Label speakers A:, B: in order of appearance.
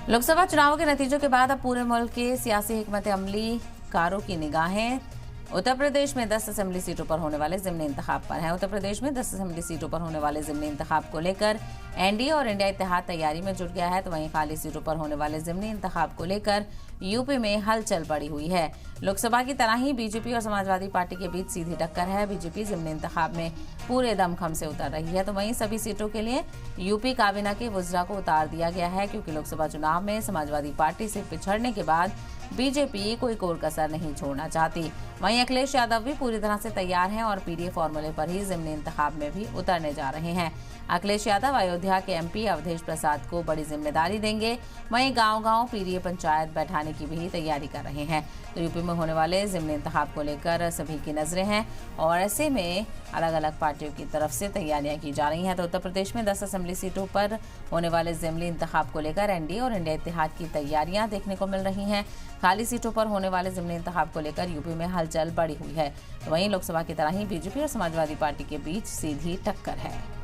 A: लोकसभा चुनावों के नतीजों के बाद अब पूरे मुल्क के सियासी हिकमत अमली कारों की निगाहें उत्तर प्रदेश में 10 असेंबली सीटों पर होने वाले ज़िमनी इंतखाब पर है। उत्तर प्रदेश में 10 असेंबली सीटों पर होने वाले ज़िमनी इंतखाब को लेकर एनडीए और इंडिया इत्तेहाद तैयारी में जुट गया है, तो वहीं खाली सीटों पर होने वाले ज़िमनी इंतखाब को लेकर यूपी में हलचल बढ़ी हुई है। लोकसभा की तरह ही बीजेपी और समाजवादी पार्टी के बीच सीधी टक्कर है। बीजेपी ज़िमनी इंतखाब में पूरे दमखम से उतर रही है, तो वहीं सभी सीटों के लिए यूपी काबीना के वुज़रा को उतार दिया गया है, क्योंकि लोकसभा चुनाव में समाजवादी पार्टी से पिछड़ने के बाद बीजेपी कोई कोर कसर नहीं छोड़ना चाहती। वहीं अखिलेश यादव भी पूरी तरह से तैयार हैं और पीडीए फॉर्मूले पर ही ज़िमनी इंतखाब में भी उतरने जा रहे हैं। अखिलेश यादव अयोध्या के एमपी अवधेश प्रसाद को बड़ी जिम्मेदारी देंगे। वहीं गांव-गांव पीडीए पंचायत बैठाने की भी तैयारी कर रहे हैं। तो यूपी में होने वाले ज़िमनी इंतखाब को लेकर सभी की नजरें हैं और ऐसे में अलग अलग पार्टियों की तरफ से तैयारियां की जा रही हैं। तो उत्तर प्रदेश में 10 असेंबली सीटों पर होने वाले ज़िमनी इंतखाब को लेकर एनडीए और इंडिया इत्तेहाद की तैयारियां देखने को मिल रही हैं। खाली सीटों पर होने वाले ज़िमनी इंतखाब को लेकर यूपी में हलचल बढ़ी हुई है। तो वहीं लोकसभा की तरह ही बीजेपी और समाजवादी पार्टी के बीच सीधी टक्कर है।